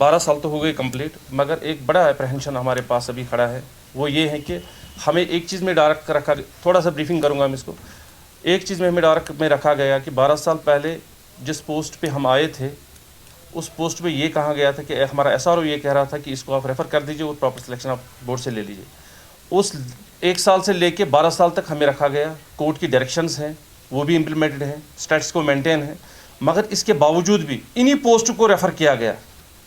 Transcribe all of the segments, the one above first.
12 साल तो हो गए कंप्लीट, मगर एक बड़ा अप्रहेंशन हमारे पास अभी खड़ा है। वो ये है कि हमें एक चीज़ में डाल रखा, थोड़ा सा ब्रीफिंग करूँगा मैं इसको। एक चीज़ में हमें डाल में रखा गया कि 12 साल पहले जिस पोस्ट पे हम आए थे, उस पोस्ट पे ये कहा गया था कि हमारा SRO ये कह रहा था कि इसको आप रेफ़र कर दीजिए और प्रॉपर सिलेक्शन आप बोर्ड से ले लीजिए। उस 1 साल से लेके 12 साल तक हमें रखा गया। कोर्ट की डायरेक्शंस हैं, वो भी इम्प्लीमेंटेड हैं, स्टेट्स को मेंटेन है, मगर इसके बावजूद भी इन्हीं पोस्ट को रेफ़र किया गया,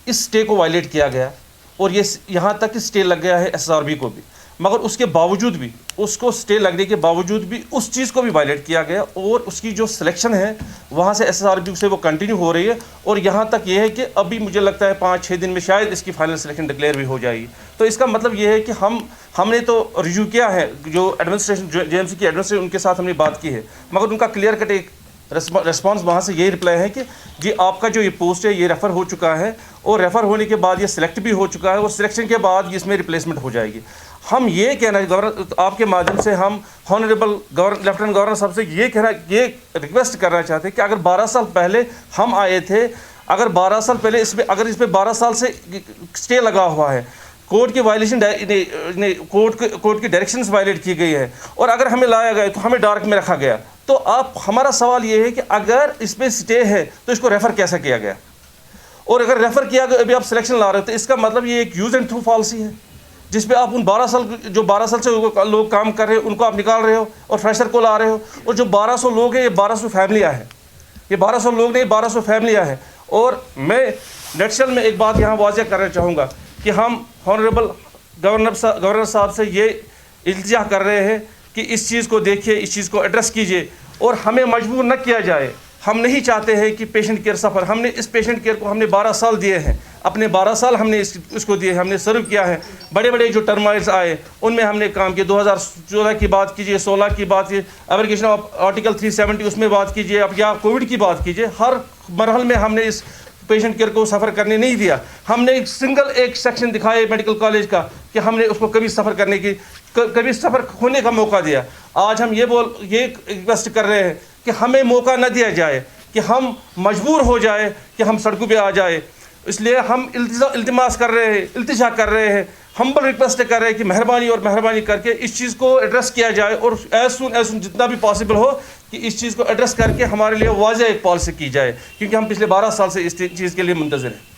इस स्टे को वायलेट किया गया और ये यहाँ तक कि स्टे लग गया है SRB को भी, मगर उसके बावजूद भी, उसको स्टे लगने के बावजूद भी उस चीज़ को भी वायलेट किया गया और उसकी जो सिलेक्शन है वहाँ से SRB से वो कंटिन्यू हो रही है। और यहाँ तक ये है कि अभी मुझे लगता है 5-6 दिन में शायद इसकी फाइनल सिलेक्शन डिक्लेयर भी हो जाएगी। तो इसका मतलब ये है कि हमने तो रिव्यू किया है, जो एडमिनिस्ट्रेशन JMC की एडमिनिस्ट्रेशन उनके साथ हमने बात की है, मगर उनका क्लियर कट एक रिस्पांस वहाँ से यही रिप्लाई है कि जी आपका जो ये पोस्ट है ये रेफ़र हो चुका है और रेफ़र होने के बाद ये सिलेक्ट भी हो चुका है और सिलेक्शन के बाद इसमें रिप्लेसमेंट हो जाएगी। हम ये कहना है गवर्नर, आपके माध्यम से हम हॉनरेबल लेफ्टिनेंट गवर्नर साहब से ये रिक्वेस्ट करना चाहते हैं कि अगर 12 साल पहले हम आए थे, अगर 12 साल पहले अगर इस पर 12 साल से स्टे लगा हुआ है, कोर्ट की वायलेशन, कोर्ट की डायरेक्शंस वायलेट की गई है और अगर हमें लाया गया तो हमें डार्क में रखा गया, तो आप हमारा सवाल ये है कि अगर इस पर स्टे है तो इसको रेफ़र कैसे किया गया, और अगर रेफ़र किया गया अभी आप सिलेक्शन ला रहे हो तो इसका मतलब ये एक यूज़ एंड थ्रू पॉलिसी है जिस पे आप उन 12 साल से लोग काम कर रहे हो उनको आप निकाल रहे हो और फ्रेशर को ला रहे हो। और जो 1200 लोग हैं ये 1200 फैमिलियाँ हैं, ये 1200 लोग नहीं 1200 फैमिलियाँ हैं। और मैं नेटशल में एक बात यहाँ वाज़ेह करना चाहूँगा कि हम हॉनरेबल गवर्नर साहब से ये इल्तिजा कर रहे हैं कि इस चीज़ को देखिए, इस चीज़ को एड्रेस कीजिए और हमें मजबूर न किया जाए। हम नहीं चाहते हैं कि पेशेंट केयर सफ़र, हमने इस पेशेंट केयर को हमने 12 साल दिए हैं, अपने 12 साल हमने इसको दिए, हमने सर्व किया है। बड़े बड़े जो टर्माइल्स आए उनमें हमने काम किया, 2014 की बात कीजिए, 16 की बात कीजिए, एब्रोगेशन ऑफ आर्टिकल 370 उसमें बात कीजिए, अब या कोविड की बात कीजिए, हर मरहल में हमने इस पेशेंट केयर को सफ़र करने नहीं दिया। हमने एक सेक्शन दिखाया मेडिकल कॉलेज का कि हमने उसको कभी सफ़र करने की, कभी सफ़र होने का मौका दिया। आज हम ये रिक्वेस्ट कर रहे हैं कि हमें मौका न दिया जाए, कि हम मजबूर हो जाए कि हम सड़कों पे आ जाए। इसलिए हम इल्तिमास कर रहे हैं, इल्तिजा कर रहे हैं, हम्बल रिक्वेस्ट कर रहे हैं कि मेहरबानी करके इस चीज़ को एड्रेस किया जाए और एज सुन जितना भी पॉसिबल हो कि इस चीज़ को एड्रेस करके हमारे लिए वाज़ेह एक पॉलिसी की जाए, क्योंकि हम पिछले 12 साल से इस चीज़ के लिए मुंतज़िर हैं।